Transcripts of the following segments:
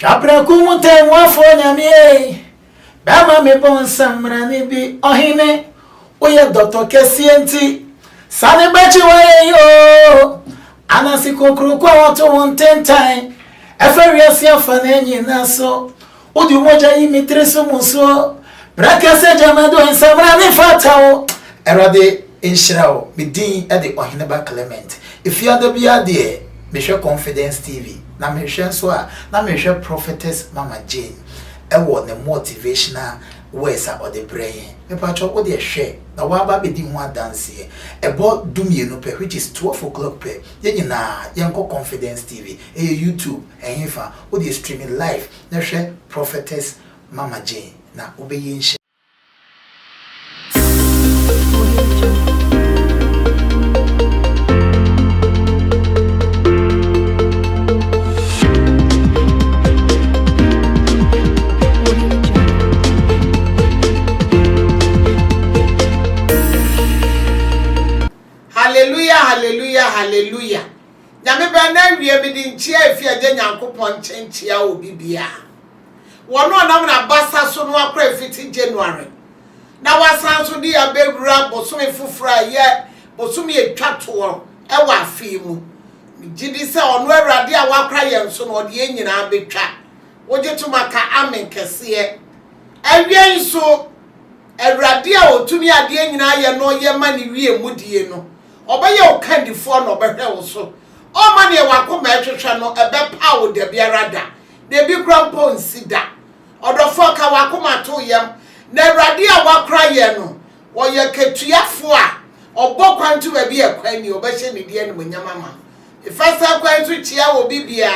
Chapra kumute wafo nyamie. Bama me bon samrani bi ohine. Oye Dr. Kesienti. Sane bachi waye yo. Anasi kokru kwa watu 110 Eferiasi afane nyina so. Udi moja imitreso muso. Brakase jamado ensamrani fatao. Erade inshirao. Midin ede ohine ba Clement. If you are the biade, me share Confidence TV. Na me share so na me share Prophetess Mama Jane. Ewo the motivational words or the brain. Me patcho wo de share. Na wa ba be di ho dance ebo dumienu pe which is 12 o'clock pe. Ye nyina yenko Confidence TV. YouTube ehfa wo de streaming live. Na share Prophetess Mama Jane. Na obeyin share. Hallelujah, hallelujah, hallelujah. Nyame ba na wie bi di nchia efi ade Nyankopon chenchia obi bia. Wono nam na basa so no akra fiti January. Na wasan so di abewura bosome fufura ye bosome etwa to e wa afi mu. Gidi se ono awurade a wakra ye nso no de nyina betwa. Woje to maka amen kese. Awie nso awurade a otumi ade nyina ye no ye ma ni wie mudie no. Obaye okandifo no behwe wo so o ma ne wakoma ehwehwe no ebe pa wo de biarada de bi krampo nsida odofo ka wakoma to yam na awurade a wakra ye no wo ye ketuafo a obokwantu ba bi ekwan ni obehye ne die no manyamama ifasa kwantu chia wo bibia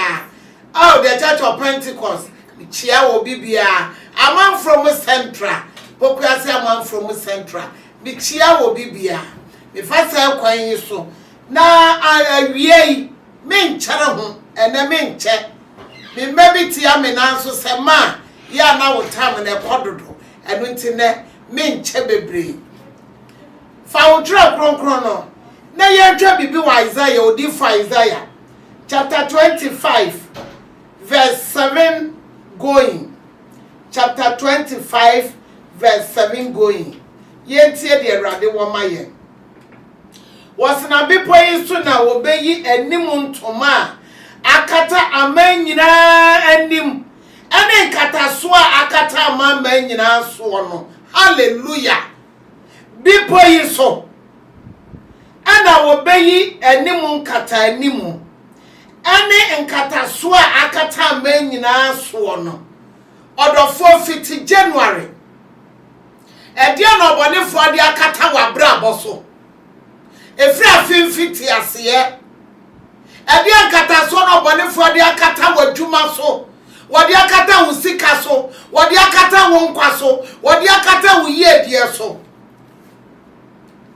oh the Church of Pentecost chia wo bibia amam from central pokuase amam from central bi chia wo bibia me fasa kwan yi so na awie me nkyere ho ene me nche me mabiti ame na so se ma ya na wotam na ekododo enu ntine me nche bebre fa wodra kronkron no na ye twa bibi wa Isaiah odi fa Isaiah chapter 25 verse 7 going chapter 25 verse 7 going ye tie de Awurade wo maye wasna bipo yisu na obeyi enim ntoma akata amanyina anim ene nkata so akata amanyina so no hallelujah bipo yisu ana obeyi enim nkata anim ene nkata so akata amanyina so no odofo fiti January edia no bonefo ade akata wabra boso efra finfiti ase ade akata so no bonefo ade akata wadwuma so wade akata wo sika so wade akata wo nkwa so wade akata wo yedie so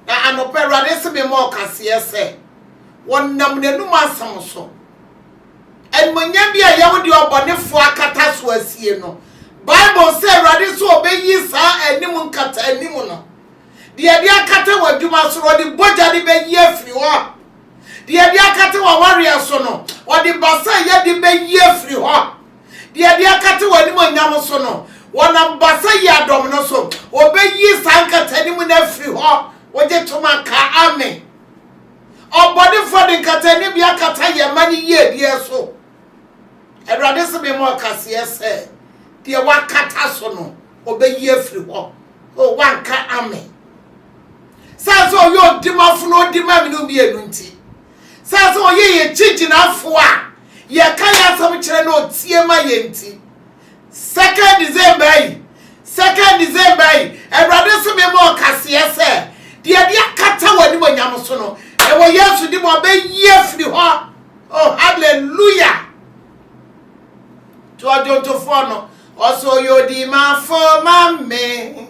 na anoperade se be mo kase se wonnam nenum asam so enmonya bia yewde obonefo akata so asie no Bible say rade so obeyi sa enim nkata anim no de akata wadwuma so de boja de beyi afiri ho de akata wa warrior so no de basa ye de beyi afiri ho de akata wani monyam so no wona basa ye adom no so obeyi sa nkata anim na afiri ho woje tuma ka amen obodi for de nkata anim bi akata ye mani ye die so Awurade se be mo kase ese de wakata so no obeyi afiri ho o wanka amen Saso yo dimafo no dimami no bienu nti saso ye chiginafo a ye kan asam kire na otie ma ye nti 2nd December Awurade so me mo kase ese de akata wani monyam so no e wo Yesu di mo be ye firi ho oh hallelujah to ajonto fo no also yo dimafo mame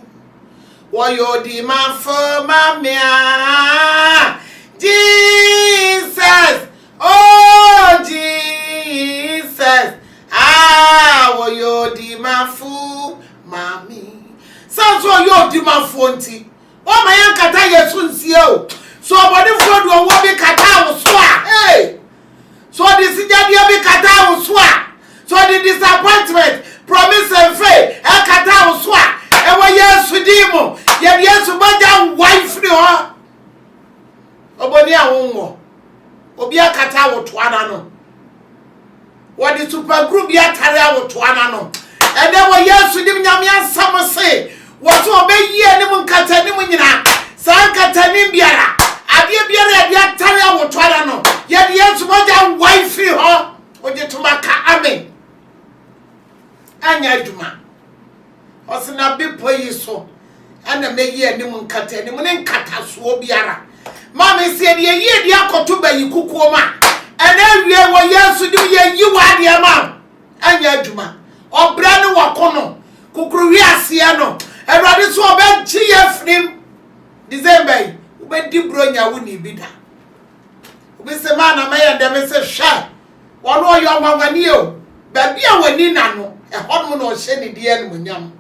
Woyo di mafo mamia Jesus oh Jesus woyo di mafu mami so yo di mafo nti o ma yan kata Yesu nsie o so obodi fo do wo bi kata wo so a hey so di sija bi kata wo so a So the disappointment, promise and faith, ekata wo so a ewo Yesu di mu. Ye Yesu baja wife ni ho. Oboni a wonwo. Obi akata wo toana no. What the super group ya tare wo toana no. And then wo Yesu di nyame ansam se, wo so obeyi anim nkata nim nyina. Sa nkata nim biara. Adie biara ya tare wo toana no. Ye Yesu baja wife ni ho. Oje tumaka amen. Anya adwuma osina bepo yi so ana meyi anim nkata anim ne nkata so obiara mama sie de yi de akoto bayi kukuo ma ana wie wo Yesu de ye yi wa de ma anya adwuma obra ne wakono kukuru wi ase no Awurade so obenchi yefrim December ubedi bronya wo ni bida ubise ma na maye dem se hwe wono yo nwanwani o ba bia wani na no ehon no hye ne de en munyam.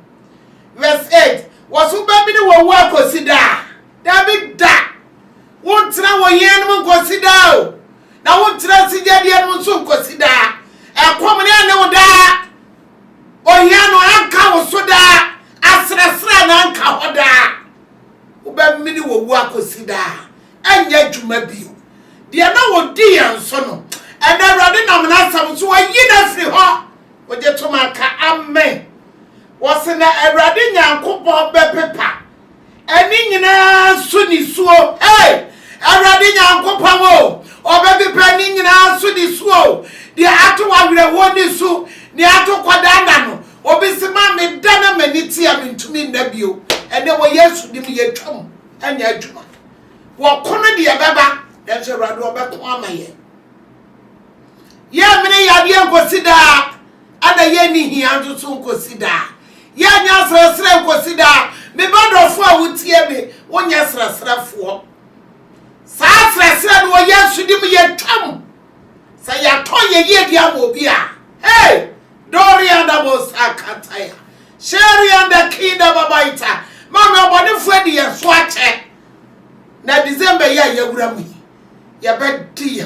Verse 8 wasu ba bi ne wo akosida David da wontra wo yen mu nkosida o na wontra sigya de en mu so nkosida ekom ne ne wo da ohia no anka wo so da asrasra na anka ho da wo ba mi ne wo akosida anya dwuma bio de na wo di yan so no and Awurade na mna sam so wo yi na firi ho oje to maka amen wasena Awurade Nyankopon bepepa eni nyina so ni suo Awurade Nyankopon o obepepa ni nyina so ni suo de ato wawre wo ni su ni ato kwadanda no obisima me dana maniti a mentumi ndabio ene wo Yesu dim yetwam anya adwuma wo kono de beba den se Awurade obeko amaye ye mene yade nkosida ada ye ni hia nso nkosida ye nya srasra nkosida me bodofo a wutie me wonya srasrafo sa srasra no Yesu dim yetwam sa ya toye ye dia mo bi a Dorian da Bosakataya Sherian da Kida Babaita mama obonefo de ye so ache na December ya yewura mu ye bedi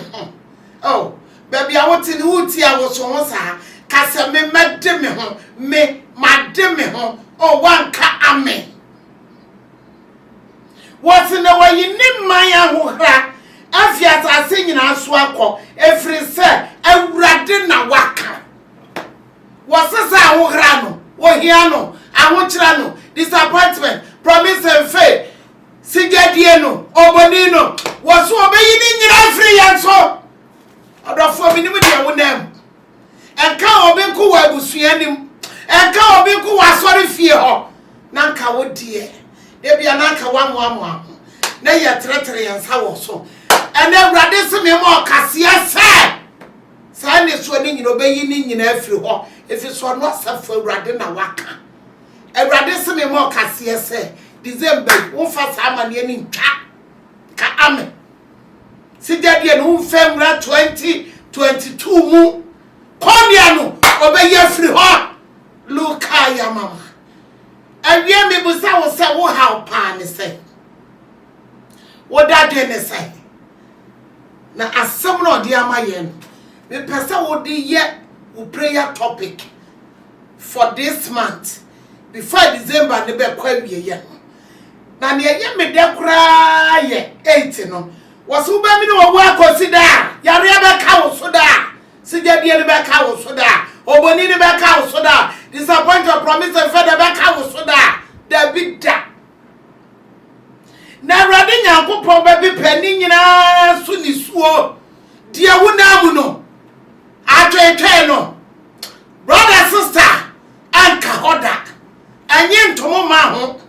ho baby I want to wuti a wo so ho sa kase me mede me ho me made me ho wanka amen what in the way you need my ahohra afiat ase nyina so akọ efri se Awurade na waka wasasa ahohra no ohia no ahokyra no disappointment promise and faith sigedie no oboni no waso obeyi ni nyina efri yanso odofo binim de wonam enka obenku wa abusuanim enka obenku wa asori fie ho na nka wodie de bia na nka wamoamo na ye tretre yansa wo so ene Awurade se me mo kase ase sa ne so ni nyina obeyi ni nyina afiri ho efi so no asafo Awurade na waka Awurade se me mo kase ase December wo fa sa amane ni ntwa ka amen sigedie no mfemra 2022 mu konia no obeyi afiri ho luka ya mama awie me busa wo se wo ha pa ne se wo dade ne se na asem no de amaye no me pesa wo de ye wo prayer topic for this month before December ne be kwa wie ye na ne ye me de kura ye 8 no wasu ba mi no wo akosida yare be ka wo so da sigedie ne be ka wo so da oboni ne be ka wo so da disappointment promise and faith be ka wo so da big da na Awurade Nyankopon be pani nyina so ni suo dia wunam no atwetwe no brother sister anka hoda anye ntomo ma ho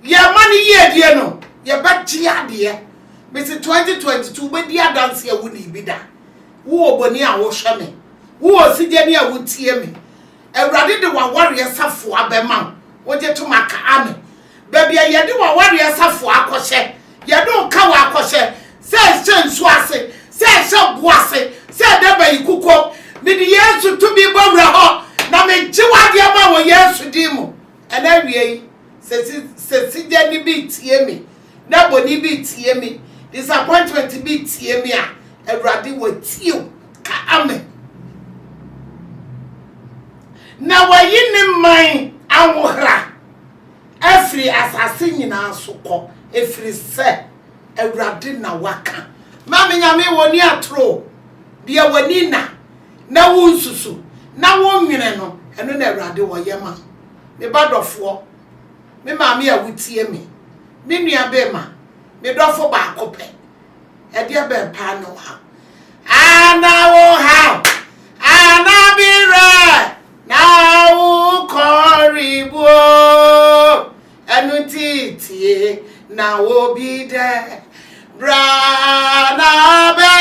ye mani ye die no ye bechi ade Mr. 2022 be dia dance ya wuni bida wo oboni a wo hweme wo osigeni a wutie me Awurade de wa ware safo abema wo je to maka ame baby ye de wa ware safo akose ye do ka wa akose se nsu ase se boase se da bayi kuko me de Yesu to bi bomra ho na me ji wa de ma wo Yesu di mu ana wie se sigeni bi tie me na boni bi tie me disappointment bi tie me a Awurade wo tie ka amen na wayi ne man awohra afiri asase nyina so kɔ efiri sɛ Awurade na waka ma me nyame woni atro bia woni na wo nsusu na wo nwene no eno na Awurade wo yema me badofo me maame a wutie me nua be ma me dofo ba akopɛ e dia be pa no ha ana wo ha ana bire na wo koribo enu titie na wo bi de bra na be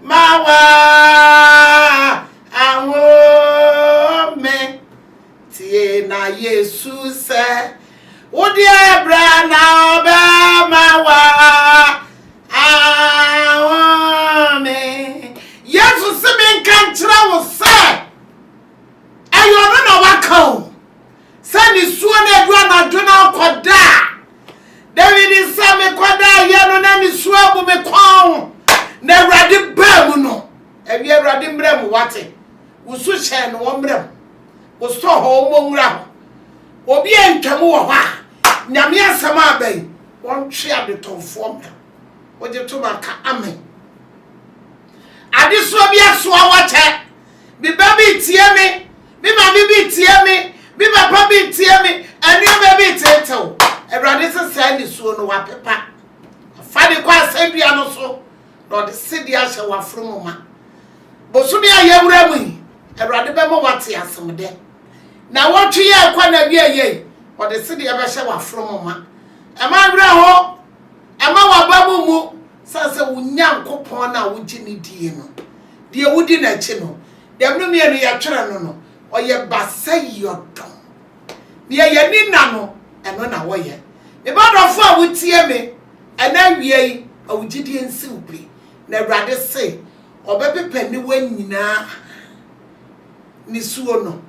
mawa awo me tie na Yesu se udi bra na be mawa awo me Yesu se me kan kira wo se ayo no na waka se ni suo na edu na dwena koda David se me koda ye no na ni suo bu me kwon na Awurade ba mu no ebi Awurade mbrem wate wusu hye no wo mbrem wo so ho mo nwura ho obi entwam wo ho a nyame asem abai won twe adetonfo mra wo je to maka amen ade so bi aso awoche bi ba bi tie me bi ma bi tie me bi papa bi tie me anu ba bi tetew Awurade se sa ni suo no wapepa fa de kwa asadua no so no de sidi ahye wafromoma bosumi ayewura mu Awurade be mo wate asem na wotwe ye kwa na bi aye o de sidi ebe hye wafromoma e ma wura ho e ma wabamu mu sase wunyankopon na wugi ni die no de wudi na chi no de mnu me no ye twere no oye basayodon de ye ni na no eno na wo ye me badofo a wutie me ena wiei awugidi ensi ubi na Awurade se obepepa ni wanyina ni suo no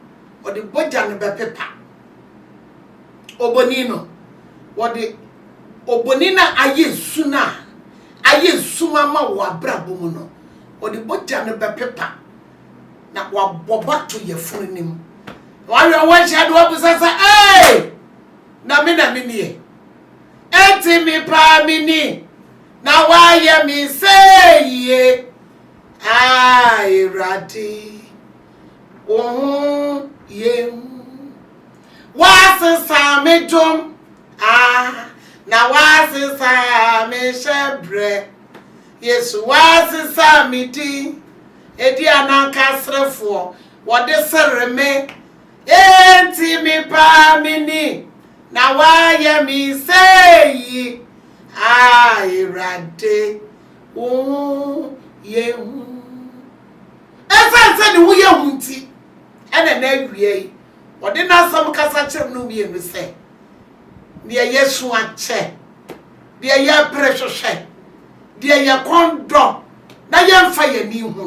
ode boja no bepepa oboni no wode oboni na aye suma ma wo abrabo mu no ode boja no bepepa na waboba to ye funim wa hia do abusasa na me nie enti mi pa mi ni na wa ye mi seye Awurade wo ye wasesa me dom na wasesa me shebre Yesu wasesa me di edi ananka srefo wode sereme enti mi pa mi ni na wa ye mi seyi Awurade wo ye esa ni wo ye hunti ena na awie wode na sam kasa kyerem no wie no se de Yesu ache de ye prehwehwe de ye kondo na ye mfa ye ni hu no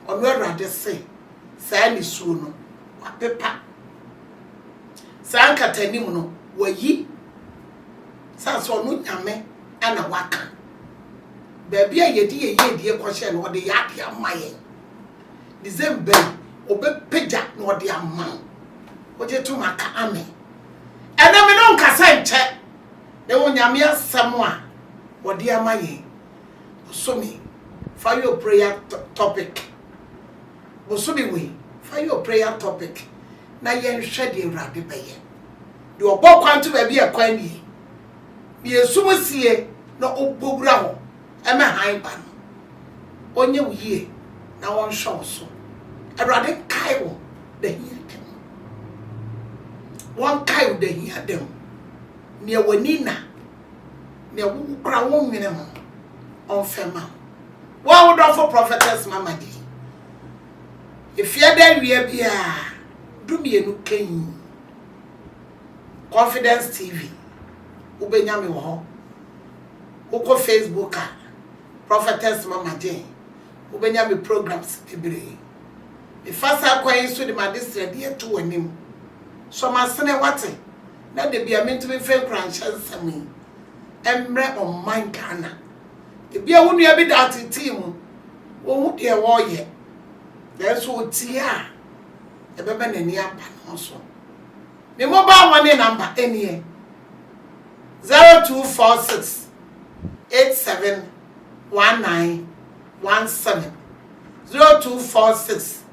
ono Awurade se sa ni suo no wapepa sa nkatani mu no wayi sa so no nyame ana waka ba bia ye di ye ko hye no de ya de amaye December obepeja no de amman oje to maka amen ena me no nkasa nche de wo nyame asem a wo de amaye so me for your prayer topic so be we for your prayer topic na ye nhwe de Awurade beye de obokwanto ba bia kwan ni bi esumusie na obogura ho ema han ba no onye wuye na won hwe so Awurade kai wo de hia dem won kai wo de hia dem ne wani na ne wo kra wo nwene mo on fema wo do for prophetess mama di ifia da wie bia dumienu kan Confidence TV ubenya me wo ho Facebook prophetess mama di ubenya me programs ebere ifasa kwan so de ma district de to wanim so masene wate na de bia mentumi fe kranchansami emre on man Ghana e bia wonu ya bi dat team wo hu de wo ye then so tia ebebe na ni apa no so me mobile money number enie 0246 871917 0246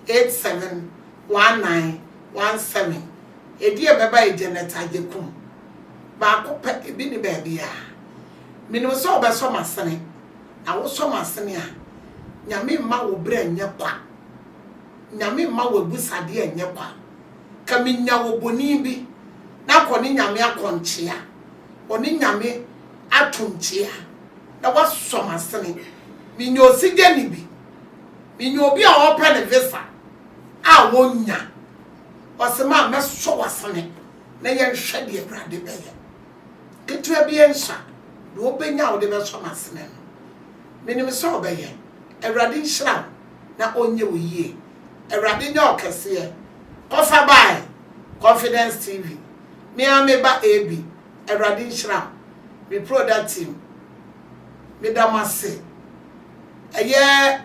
871917 edi ebeba ejeneta jekum ba ko pe ebi ni ba bia minimo so obeso masene na wo so masene a nyame mma wo bra nye kwa nyame mma wo busade enye kwa ka minya wo boni bi na ko ni nyame akonchia oni nyame atunchia na wa so masene minyo osigye ni bi minyo obi a wo pa ne visa a wonya wasema meso wasene na ye hwe de brade beye ketua bi ensa do obenya wo de meso masene no minim so obeye Ewrade nshira na onye wo yie Ewrade nya okese kofa bai Confidence TV me ameba AB Ewrade nshira me product team me damase eye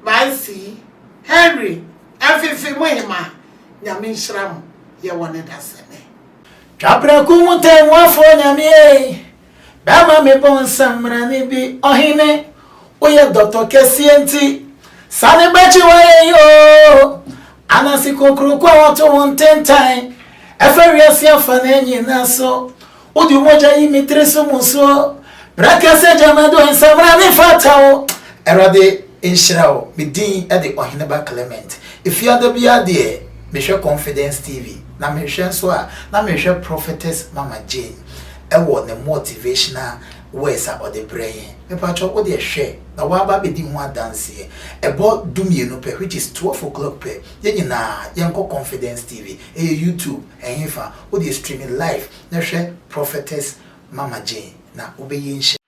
Bansi Henry afifi mohima nyame nshira mo ye wone dasene twapra kumute mwafo nyame bama me bonsamra ni bi ohine oye Dr. Kesienti sane bachi waye yo anasi kokru kwa watu wontentan eferiasi afane nyina so odi moja imitreso muso brakase jamado ensamra ni fatao erade inshirao midin ede ohineba Clement if you are bia de me hwe Confidence TV na me hwe so a na me hwe Prophetess Mama Jane ewo ne motivational words or the brain me patcho o de hwe na wa ba be di ho adanse ebo dumienu pe which is 12 o'clock pe ye nyina yenko Confidence TV YouTube enfa o de streaming live na hwe Prophetess Mama Jane na obeyi